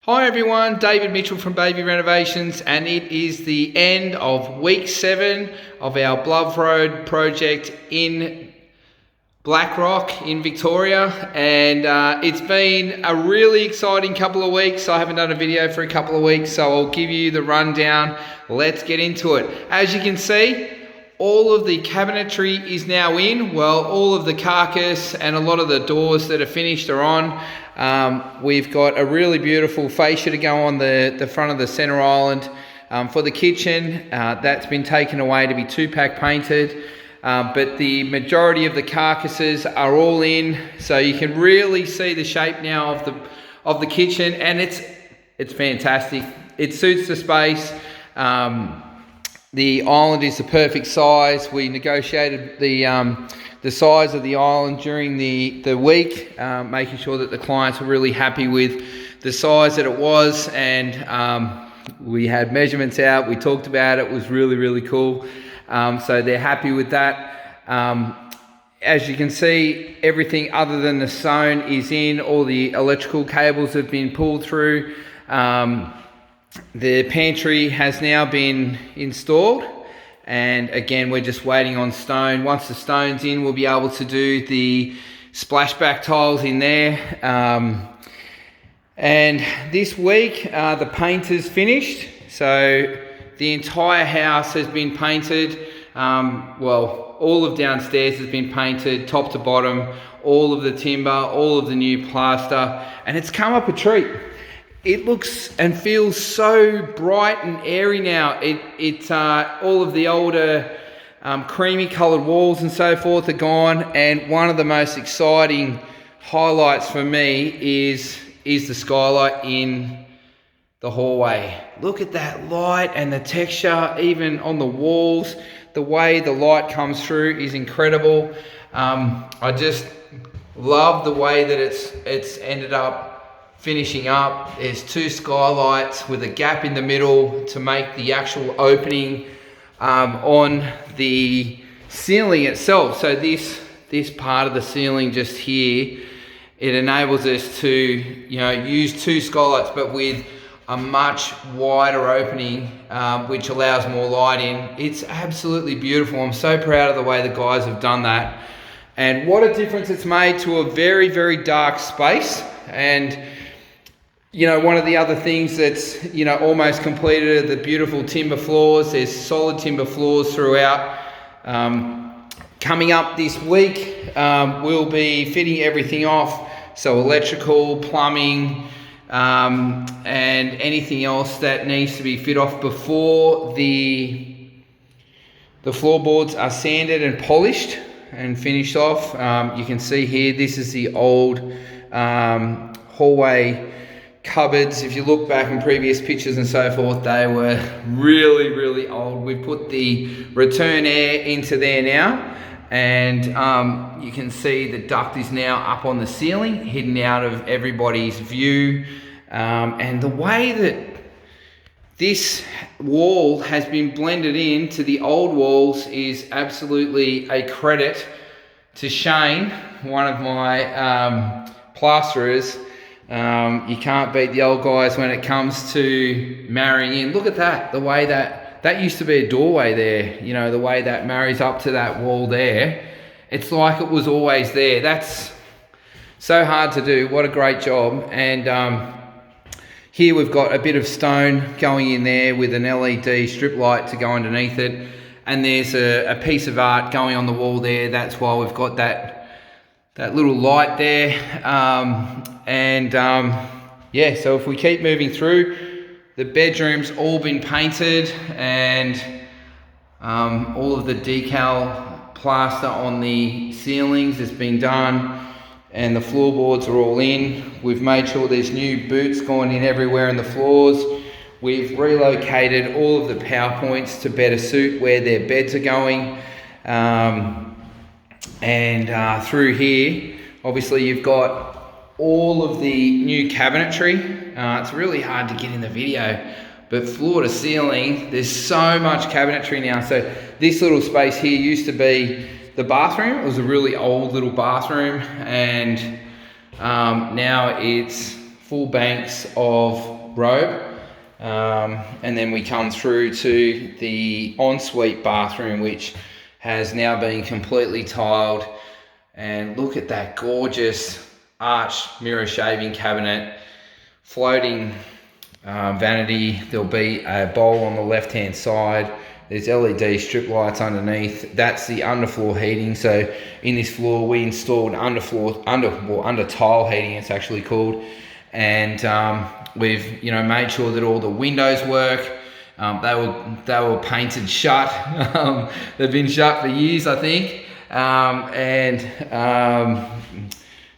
Hi everyone, David Mitchell from Baby Renovations, and it is the end of week 7 of our Bluff Road project in Blackrock in Victoria, and it's been a really exciting couple of weeks. I haven't done a video for a couple of weeks, so I'll give you the rundown. Let's get into it. As you can see, all of the cabinetry is now in. Well, all of the carcass and a lot of the doors that are finished are on. We've got a really beautiful fascia to go on the front of the center island. For the kitchen, that's been taken away to be 2-pack painted. But the majority of the carcasses are all in, so you can really see the shape now of the kitchen, and it's fantastic. It suits the space. The island is the perfect size. We negotiated the size of the island during the week, making sure that the clients were really happy with the size that it was, and we had measurements out. We talked about it. It was really, really cool. So they're happy with that. As you can see, everything other than the stone is in. All the electrical cables have been pulled through. The pantry has now been installed, and again we're just waiting on stone. Once the stone's in, we'll be able to do the splashback tiles in there. And this week the paint is finished, so the entire house has been painted. Well, all of downstairs has been painted top to bottom, all of the timber, all of the new plaster, and it's come up a treat. It looks and feels so bright and airy now. All of the older creamy coloured walls and so forth are gone, and one of the most exciting highlights for me is the skylight in the hallway. Look at that light and the texture, even on the walls. The way the light comes through is incredible. I just love the way that it's ended up finishing up. There's 2 skylights with a gap in the middle to make the actual opening on the ceiling itself. So this part of the ceiling just here, it enables us to use 2 skylights, but with a much wider opening, which allows more light in. It's absolutely beautiful. I'm so proud of the way the guys have done that, and what a difference it's made to a very, very dark space. And one of the other things that's almost completed are the beautiful timber floors. There's solid timber floors throughout. Coming up this week, we'll be fitting everything off, so electrical, plumbing, and anything else that needs to be fit off before the floorboards are sanded and polished and finished off. You can see here, this is the old hallway cupboards. If you look back in previous pictures and so forth, they were really, really old. We put the return air into there now, and you can see the duct is now up on the ceiling, hidden out of everybody's view. And the way that this wall has been blended into the old walls is absolutely a credit to Shane, one of my plasterers. You can't beat the old guys when it comes to marrying in. Look at that, the way that used to be a doorway there, the way that marries up to that wall there. It's like it was always there. That's so hard to do. What a great job. And here we've got a bit of stone going in there with an LED strip light to go underneath it. And there's a piece of art going on the wall there. That's why we've got that little light there. Yeah, so if we keep moving through, the bedroom's all been painted, and all of the decal plaster on the ceilings has been done, and the floorboards are all in. We've made sure there's new boots going in everywhere in the floors. We've relocated all of the power points to better suit where their beds are going. Through here, obviously you've got all of the new cabinetry. It's really hard to get in the video, but floor to ceiling, there's so much cabinetry now. So this little space here used to be the bathroom. It was a really old little bathroom, and now it's full banks of robe. And then we come through to the ensuite bathroom, which has now been completely tiled. And look at that gorgeous arched mirror shaving cabinet, floating vanity. There'll be a bowl on the left hand side. There's LED strip lights underneath. That's the underfloor heating. So in this floor we installed under tile heating, it's actually called. And we've made sure that all the windows work. They were painted shut. They've been shut for years, I think.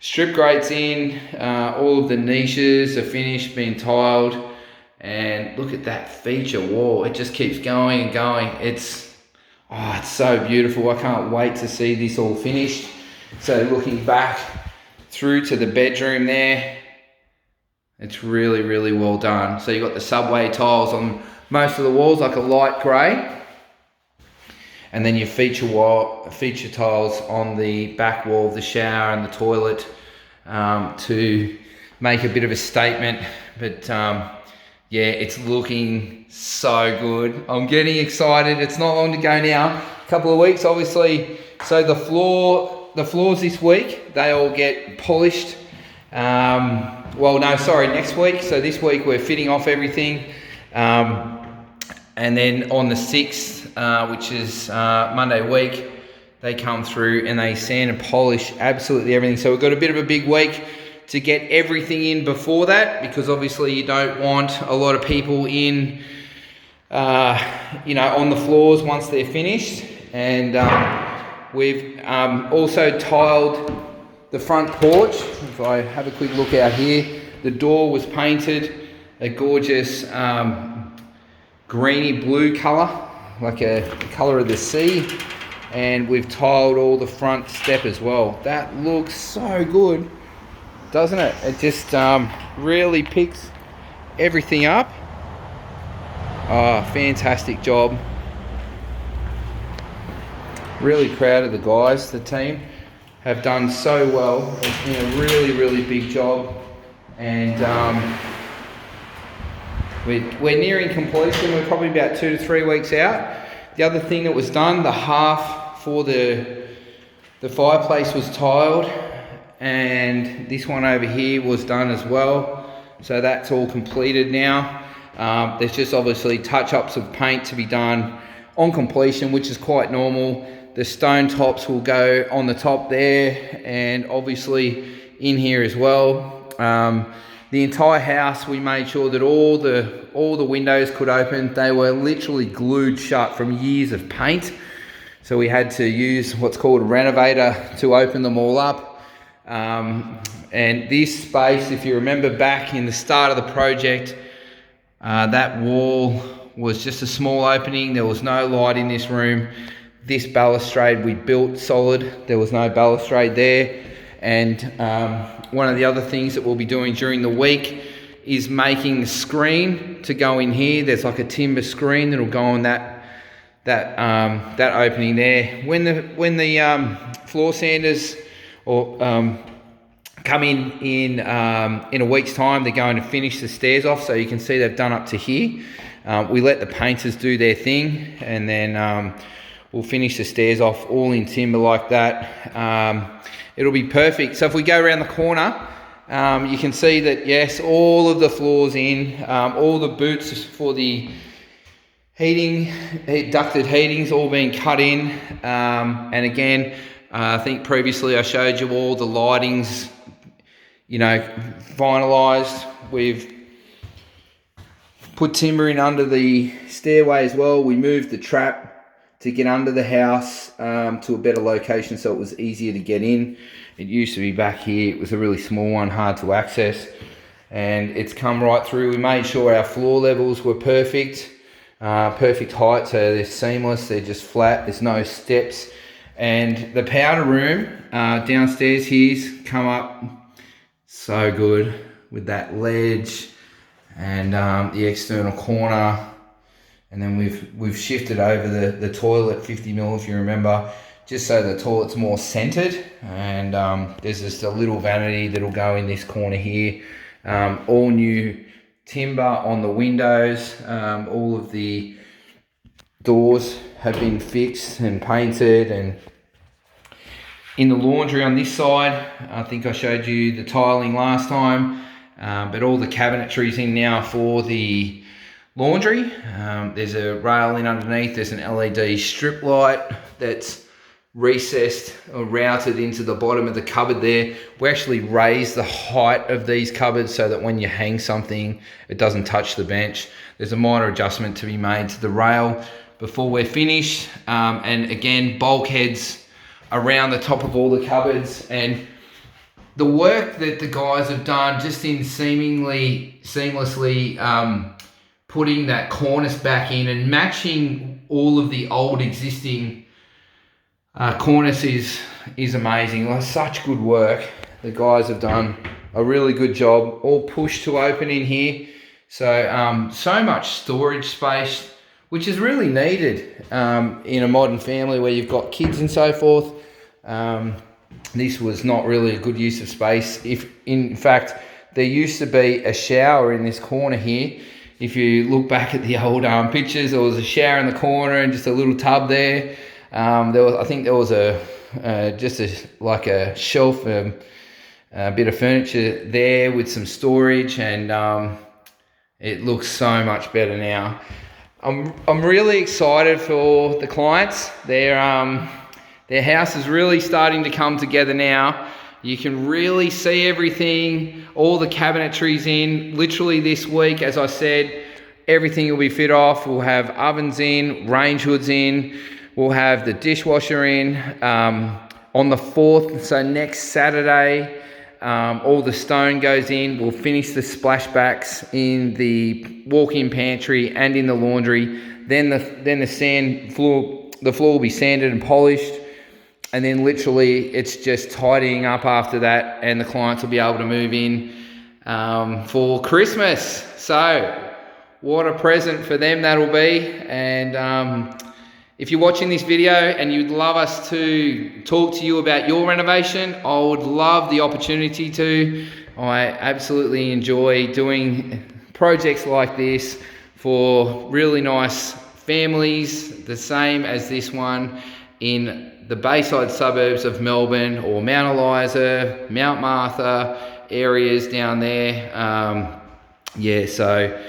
Strip grates in. All of the niches are finished, being tiled. And look at that feature wall. It just keeps going and going. It's so beautiful. I can't wait to see this all finished. So looking back through to the bedroom there, it's really, really well done. So you've got the subway tiles on most of the walls, like a light grey. And then your feature tiles on the back wall of the shower and the toilet to make a bit of a statement. But yeah, it's looking so good. I'm getting excited. It's not long to go now. A couple of weeks, obviously. So the floors this week, they all get polished. Next week. So this week we're fitting off everything. And then on the 6th, which is Monday week, they come through and they sand and polish absolutely everything. So we've got a bit of a big week to get everything in before that, because obviously you don't want a lot of people in, on the floors once they're finished. And we've also tiled the front porch. If I have a quick look out here, the door was painted a gorgeous greeny blue colour, like a colour of the sea. And we've tiled all the front step as well. That looks so good, doesn't it? It just really picks everything up. Fantastic job. Really proud of the guys. The team have done so well. It's been a really, really big job. And we're nearing completion. We're probably about 2 to 3 weeks out. The other thing that was done, the half for the fireplace was tiled, and this one over here was done as well. So that's all completed now. There's just obviously touch-ups of paint to be done on completion, which is quite normal. The stone tops will go on the top there, and obviously in here as well. The entire house, we made sure that all the windows could open. They were literally glued shut from years of paint. So we had to use what's called a renovator to open them all up. And this space, if you remember back in the start of the project, that wall was just a small opening. There was no light in this room. This balustrade we built solid. There was no balustrade there. And one of the other things that we'll be doing during the week is making the screen to go in here. There's like a timber screen that'll go on that opening there. When the floor sanders come in a week's time, they're going to finish the stairs off. So you can see they've done up to here. We let the painters do their thing, and then we'll finish the stairs off all in timber like that. It'll be perfect. So if we go around the corner, you can see that, yes, all of the floors in, all the boots for the heating, ducted heating's all been cut in. And again, I think previously I showed you all the lightings, finalised. We've put timber in under the stairway as well. We moved the trap to get under the house to a better location so it was easier to get in. It used to be back here. It was a really small one, hard to access, and it's come right through. We made sure our floor levels were perfect height, so they're seamless, they're just flat, there's no steps. And the powder room downstairs here's come up so good with that ledge and the external corner. And then we've shifted over the toilet 50 mil, if you remember, just so the toilet's more centered. And there's just a little vanity that'll go in this corner here. All new timber on the windows. All of the doors have been fixed and painted, and in the laundry on this side, I think I showed you the tiling last time, but all the cabinetry's in now for the laundry. There's a rail in underneath, there's an LED strip light that's recessed or routed into the bottom of the cupboard there. We actually raised the height of these cupboards so that when you hang something, it doesn't touch the bench. There's a minor adjustment to be made to the rail before we're finished. And again, bulkheads around the top of all the cupboards, and the work that the guys have done just in seemingly seamlessly putting that cornice back in and matching all of the old existing cornice is amazing. Like, such good work. The guys have done a really good job. All push to open in here, so so much storage space, which is really needed in a modern family where you've got kids and so forth. This was not really a good use of space. If in fact there used to be a shower in this corner here. If you look back at the old pictures, there was a shower in the corner and just a little tub there. I think there was like a shelf, a bit of furniture there with some storage, and it looks so much better now. I'm really excited for the clients. Their house is really starting to come together now. You can really see everything, all the cabinetry's in. Literally this week, as I said, everything will be fit off. We'll have ovens in, range hoods in. We'll have the dishwasher in. On the 4th, so next Saturday, all the stone goes in. We'll finish the splashbacks in the walk-in pantry and in the laundry. Then the floor will be sanded and polished. And then literally it's just tidying up after that, and the clients will be able to move in for Christmas. So what a present for them that'll be. And if you're watching this video and you'd love us to talk to you about your renovation, I would love the opportunity to. I absolutely enjoy doing projects like this for really nice families, the same as this one in the Bayside suburbs of Melbourne, or Mount Eliza, Mount Martha areas down there. Yeah, so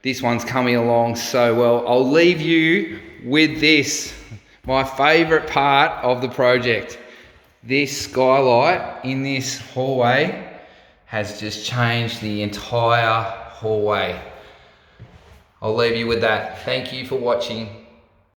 this one's coming along so well. I'll leave you with this, my favourite part of the project. This skylight in this hallway has just changed the entire hallway. I'll leave you with that. Thank you for watching.